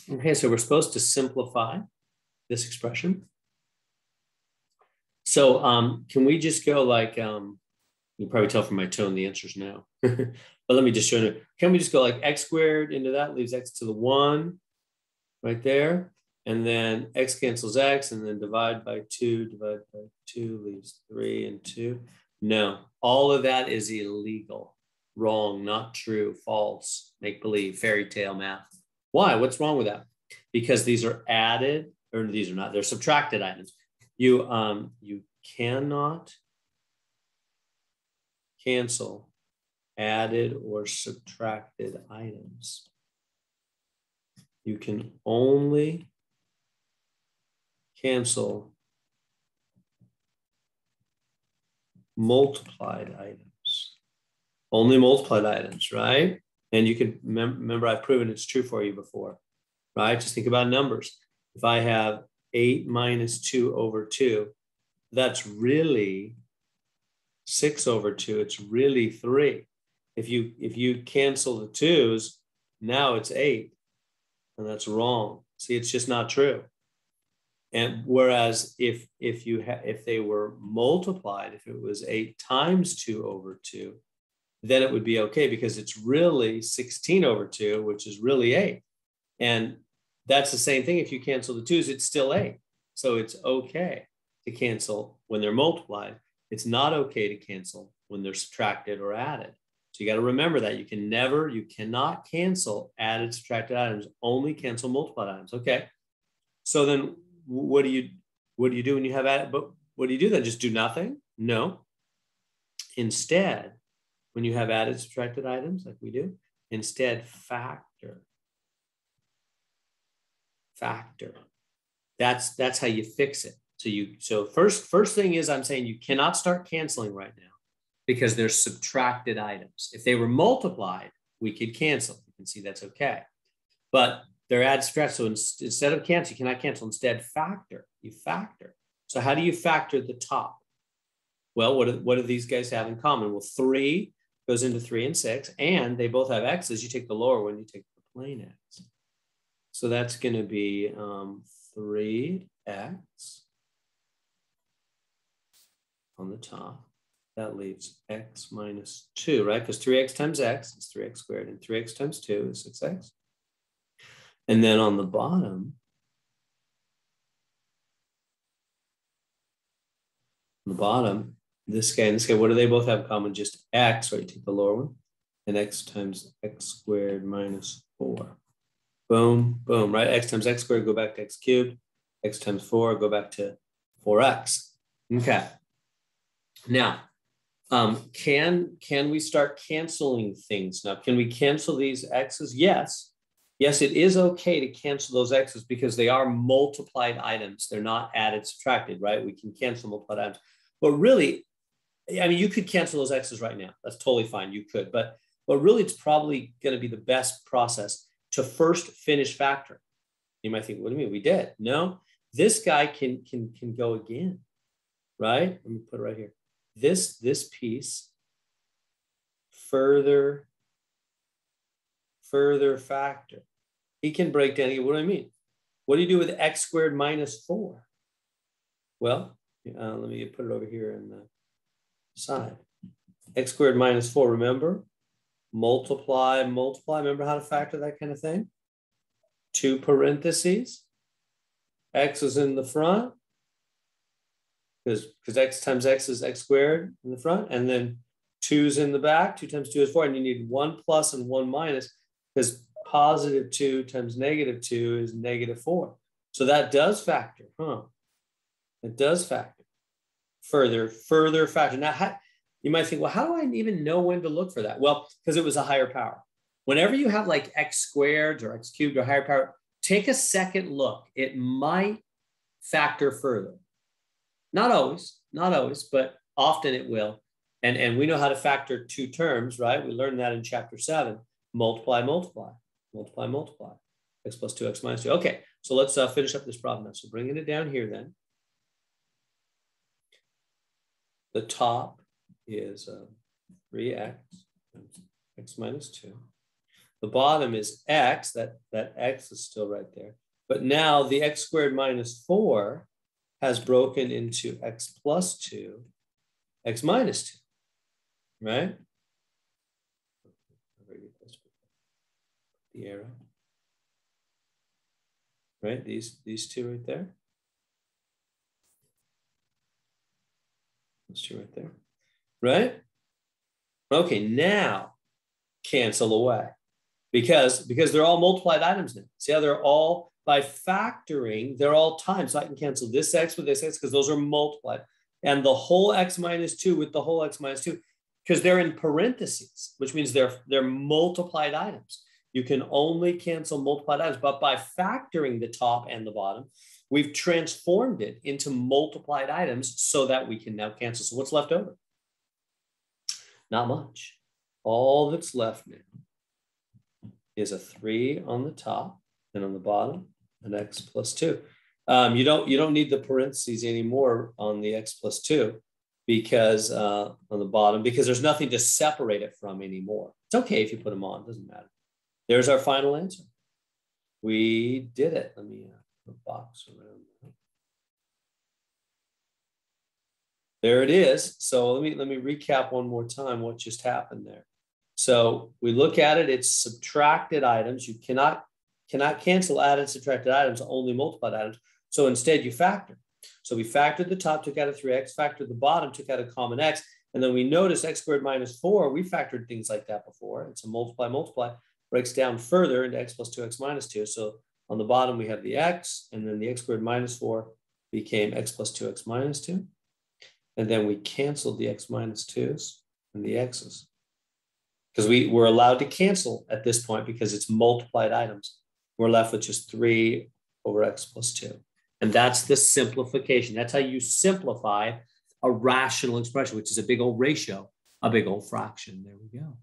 Okay, so we're supposed to simplify this expression. So can we just go like, you can probably tell from my tone the answer's no. But let me just show you. Can we just go like x squared into that, leaves x to the 1 right there. And then x cancels x, and then divide by 2 leaves 3 and 2. No, all of that is illegal. Wrong, not true, false, make believe, fairy tale math. Why? What's wrong with that? Because these are added, or these are not, they're subtracted items. You cannot cancel added or subtracted items. You can only cancel multiplied items. Only multiplied items, right? And you can remember I've proven it's true for you before, right? Just think about numbers. If I have 8 minus 2 over 2, that's really 6 over 2. It's really 3. If you cancel the 2's, now it's 8, and that's wrong. See, it's just not true. And whereas if they were multiplied, if it was 8 times 2 over 2, then it would be okay because it's really 16 over 2, which is really 8. And that's the same thing. If you cancel the 2's, it's still 8. So it's okay to cancel when they're multiplied. It's not okay to cancel when they're subtracted or added. So you got to remember that you cannot cancel added, subtracted items, only cancel multiplied items. Okay. So then what do you do when you have added? But what do you do then? Just do nothing? No. Instead, when you have added, subtracted items like we do, instead factor. That's how you fix it. So first thing is I'm saying you cannot start canceling right now because they're subtracted items. If they were multiplied, we could cancel. You can see that's okay. But they're add, subtract. So instead of cancel, you cannot cancel. Instead, factor. You factor. So how do you factor the top? Well, what do these guys have in common? Well, 3 goes into 3 and 6, and they both have x's. You take the lower one, you take the plain x. So that's going to be 3x on the top. That leaves x minus 2, right? Because 3x times x is 3x squared, and 3x times 2 is 6x. And then on the bottom, this guy and this guy, what do they both have in common? Just x, right? You take the lower one, and x times x squared minus 4. Boom, boom, right? X times x squared, go back to x cubed. X times 4, go back to 4x. Okay. Now, can we start canceling things now? Can we cancel these x's? Yes. Yes, it is okay to cancel those x's because they are multiplied items. They're not added, subtracted, right? We can cancel multiplied items. But really, I mean, you could cancel those x's right now. That's totally fine. You could. But really, it's probably going to be the best process to first finish factoring. You might think, what do you mean? We did. No, this guy can go again, right? Let me put it right here. This piece further factor. He can break down. What do I mean? What do you do with x squared minus 4? Well, let me put it over here in the side. X squared minus 4, remember? Multiply. Remember how to factor that kind of thing? 2 parentheses. X is in the front because x times x is x squared in the front, and then 2's in the back. 2 times 2 is 4, and you need 1 plus and 1 minus because positive 2 times negative 2 is negative 4. So that does factor, huh? It does factor. Further factor. Now, you might think, well, how do I even know when to look for that? Well, because it was a higher power. Whenever you have like x squared or x cubed or higher power, take a second look. It might factor further. Not always, but often it will. And we know how to factor 2 terms, right? We learned that in chapter 7. Multiply. X plus 2, x minus 2. Okay, so let's finish up this problem now. So bringing it down here then. The top is 3x times x minus 2. The bottom is x, that x is still right there. But now the x squared minus 4 has broken into x plus 2, x minus 2, right? The arrow, right? These two right there. Those two right there, right? Okay, now cancel away because they're all multiplied items now. See how they're all, by factoring, they're all times. So I can cancel this x with this x because those are multiplied. And the whole x minus 2 with the whole x minus 2, because they're in parentheses, which means they're multiplied items. You can only cancel multiplied items, but by factoring the top and the bottom, we've transformed it into multiplied items so that we can now cancel. So what's left over? Not much. All that's left now is a 3 on the top and on the bottom, an x plus 2. You don't need the parentheses anymore on the x plus 2 because on the bottom, because there's nothing to separate it from anymore. It's okay if you put them on, it doesn't matter. There's our final answer. We did it. Let me put a box around that. There it is. So let me recap one more time what just happened there. So we look at it, it's subtracted items. You cannot cancel added subtracted items, only multiplied items. So instead you factor. So we factored the top, took out a 3x, factored the bottom, took out a common x, and then we notice x squared minus 4, we factored things like that before. It's a multiply, breaks down further into x plus 2x minus 2. So on the bottom we have the x, and then the x squared minus 4 became x plus 2x minus 2. And then we canceled the x minus 2's and the x's. Because we were allowed to cancel at this point because it's multiplied items. We're left with just 3 over x plus 2. And that's the simplification. That's how you simplify a rational expression, which is a big old ratio, a big old fraction. There we go.